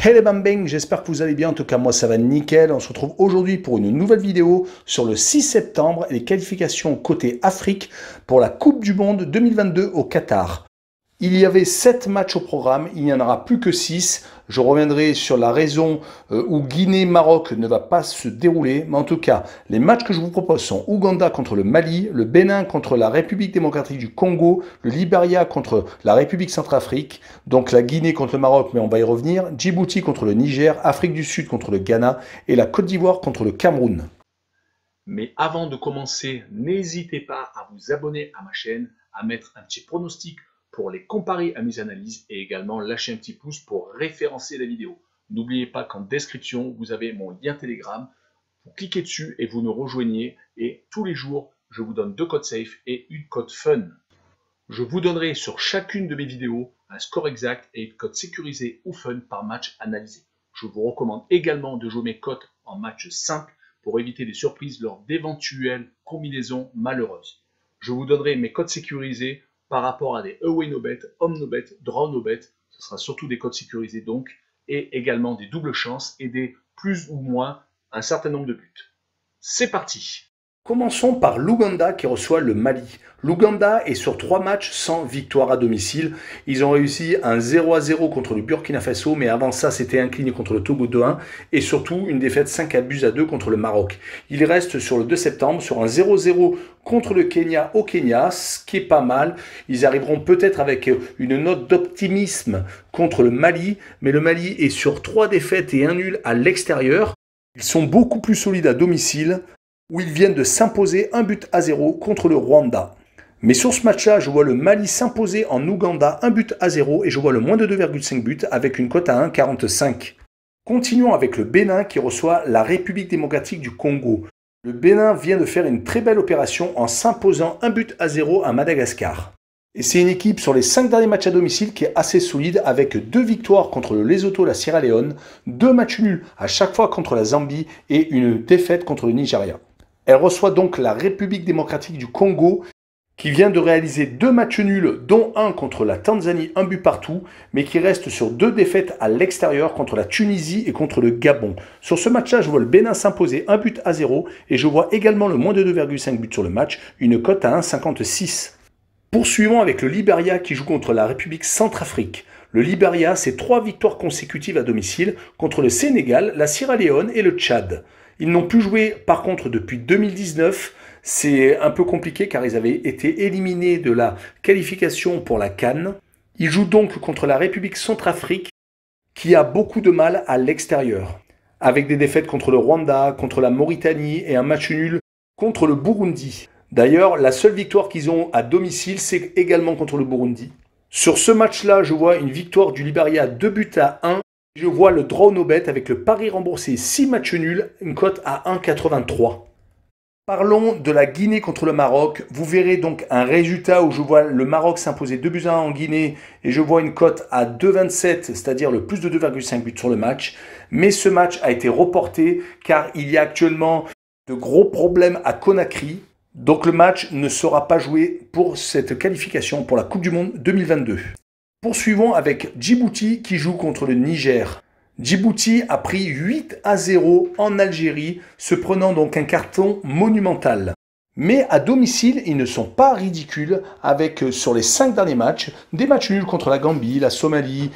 Hey les bambins, j'espère que vous allez bien, en tout cas moi ça va nickel. On se retrouve aujourd'hui pour une nouvelle vidéo sur le 6 septembre et les qualifications côté Afrique pour la Coupe du Monde 2022 au Qatar. Il y avait 7 matchs au programme, il n'y en aura plus que 6. Je reviendrai sur la raison où Guinée-Maroc ne va pas se dérouler. Mais en tout cas, les matchs que je vous propose sont Ouganda contre le Mali, le Bénin contre la République démocratique du Congo, le Libéria contre la République centrafrique, donc la Guinée contre le Maroc, mais on va y revenir, Djibouti contre le Niger, Afrique du Sud contre le Ghana et la Côte d'Ivoire contre le Cameroun. Mais avant de commencer, n'hésitez pas à vous abonner à ma chaîne, à mettre un petit pronostic pour les comparer à mes analyses et également lâcher un petit pouce pour référencer la vidéo. N'oubliez pas qu'en description, vous avez mon lien Telegram. Vous cliquez dessus et vous nous rejoignez. Et tous les jours, je vous donne 2 codes safe et une code fun. Je vous donnerai sur chacune de mes vidéos un score exact et une cote sécurisée ou fun par match analysé. Je vous recommande également de jouer mes cotes en match simple pour éviter des surprises lors d'éventuelles combinaisons malheureuses. Je vous donnerai mes codes sécurisés par rapport à des away no bet, home no bet, draw no bet. Ce sera surtout des codes sécurisés donc, et également des doubles chances et des plus ou moins un certain nombre de buts. C'est parti! Commençons par l'Ouganda qui reçoit le Mali. L'Ouganda est sur 3 matchs sans victoire à domicile. Ils ont réussi un 0-0 contre le Burkina Faso, mais avant ça, c'était incliné contre le Togo 2-1 et surtout une défaite 5-2 contre le Maroc. Ils restent sur le 2 septembre sur un 0-0 contre le Kenya au Kenya, ce qui est pas mal. Ils arriveront peut-être avec une note d'optimisme contre le Mali, mais le Mali est sur 3 défaites et 1 nul à l'extérieur. Ils sont beaucoup plus solides à domicile, où ils viennent de s'imposer 1-0 contre le Rwanda. Mais sur ce match-là, je vois le Mali s'imposer en Ouganda 1-0 et je vois le moins de 2,5 buts avec une cote à 1,45. Continuons avec le Bénin qui reçoit la République démocratique du Congo. Le Bénin vient de faire une très belle opération en s'imposant 1-0 à Madagascar. Et c'est une équipe sur les 5 derniers matchs à domicile qui est assez solide avec 2 victoires contre le Lesotho et la Sierra Leone, 2 matchs nuls à chaque fois contre la Zambie et une défaite contre le Nigeria. Elle reçoit donc la République démocratique du Congo qui vient de réaliser 2 matchs nuls, dont un contre la Tanzanie, 1 but partout, mais qui reste sur 2 défaites à l'extérieur contre la Tunisie et contre le Gabon. Sur ce match-là, je vois le Bénin s'imposer 1-0 et je vois également le moins de 2,5 buts sur le match, une cote à 1,56. Poursuivons avec le Libéria qui joue contre la République centrafrique. Le Libéria, c'est 3 victoires consécutives à domicile contre le Sénégal, la Sierra Leone et le Tchad. Ils n'ont plus joué par contre depuis 2019, c'est un peu compliqué car ils avaient été éliminés de la qualification pour la CAN. Ils jouent donc contre la République centrafrique qui a beaucoup de mal à l'extérieur, avec des défaites contre le Rwanda, contre la Mauritanie et un match nul contre le Burundi. D'ailleurs, la seule victoire qu'ils ont à domicile, c'est également contre le Burundi. Sur ce match-là, je vois une victoire du Libéria 2-1. Je vois le draw no bet avec le pari remboursé 6 matchs nuls, une cote à 1,83. Parlons de la Guinée contre le Maroc. Vous verrez donc un résultat où je vois le Maroc s'imposer 2-1 en Guinée et je vois une cote à 2,27, c'est-à-dire le plus de 2,5 buts sur le match. Mais ce match a été reporté car il y a actuellement de gros problèmes à Conakry. Donc le match ne sera pas joué pour cette qualification pour la Coupe du Monde 2022. Poursuivons avec Djibouti qui joue contre le Niger. Djibouti a pris 8-0 en Algérie, se prenant donc un carton monumental. Mais à domicile, ils ne sont pas ridicules avec, sur les 5 derniers matchs, des matchs nuls contre la Gambie, la Somalie,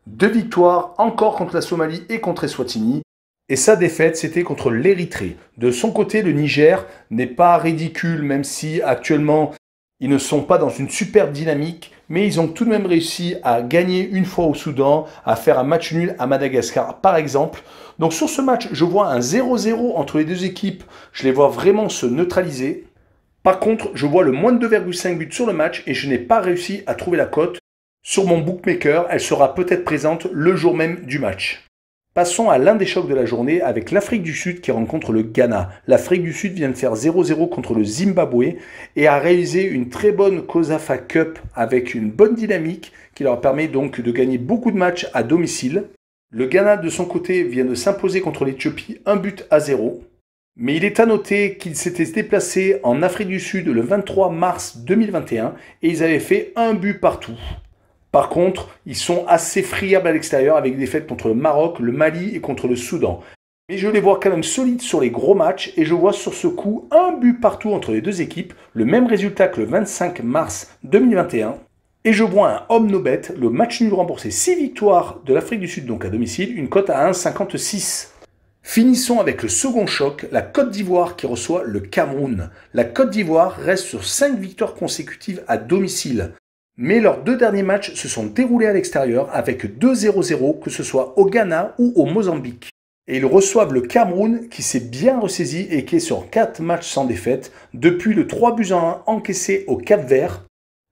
2 victoires encore contre la Somalie et contre Eswatini. Et sa défaite, c'était contre l'Érythrée. De son côté, le Niger n'est pas ridicule, même si actuellement, ils ne sont pas dans une super dynamique, mais ils ont tout de même réussi à gagner une fois au Soudan, à faire un match nul à Madagascar par exemple. Donc sur ce match, je vois un 0-0 entre les deux équipes, je les vois vraiment se neutraliser. Par contre, je vois le moins de 2,5 buts sur le match et je n'ai pas réussi à trouver la cote. Sur mon bookmaker, elle sera peut-être présente le jour même du match. Passons à l'un des chocs de la journée avec l'Afrique du Sud qui rencontre le Ghana. L'Afrique du Sud vient de faire 0-0 contre le Zimbabwe et a réalisé une très bonne COSAFA Cup avec une bonne dynamique qui leur permet donc de gagner beaucoup de matchs à domicile. Le Ghana de son côté vient de s'imposer contre l'Éthiopie 1-0. Mais il est à noter qu'ils s'étaient déplacés en Afrique du Sud le 23 mars 2021 et ils avaient fait 1 but partout. Par contre, ils sont assez friables à l'extérieur avec des défaites contre le Maroc, le Mali et contre le Soudan. Mais je les vois quand même solides sur les gros matchs et je vois sur ce coup un but partout entre les deux équipes, le même résultat que le 25 mars 2021. Et je vois un homme no bet, le match nul remboursé 6 victoires de l'Afrique du Sud donc à domicile, une cote à 1,56. Finissons avec le second choc, la Côte d'Ivoire qui reçoit le Cameroun. La Côte d'Ivoire reste sur 5 victoires consécutives à domicile. Mais leurs 2 derniers matchs se sont déroulés à l'extérieur avec 2-0-0, que ce soit au Ghana ou au Mozambique. Et ils reçoivent le Cameroun qui s'est bien ressaisi et qui est sur 4 matchs sans défaite depuis le 3-1 encaissé au Cap-Vert.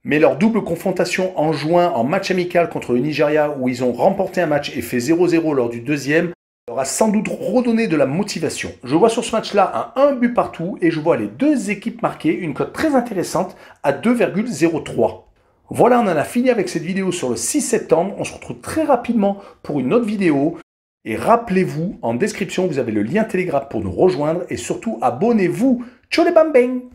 Mais leur double confrontation en juin en match amical contre le Nigeria où ils ont remporté un match et fait 0-0 lors du deuxième leur a sans doute redonné de la motivation. Je vois sur ce match-là un but partout et je vois les deux équipes marquer une cote très intéressante à 2,03. Voilà, on en a fini avec cette vidéo sur le 6 septembre. On se retrouve très rapidement pour une autre vidéo. Et rappelez-vous, en description, vous avez le lien Telegram pour nous rejoindre. Et surtout, abonnez-vous. Tchou les bam bang!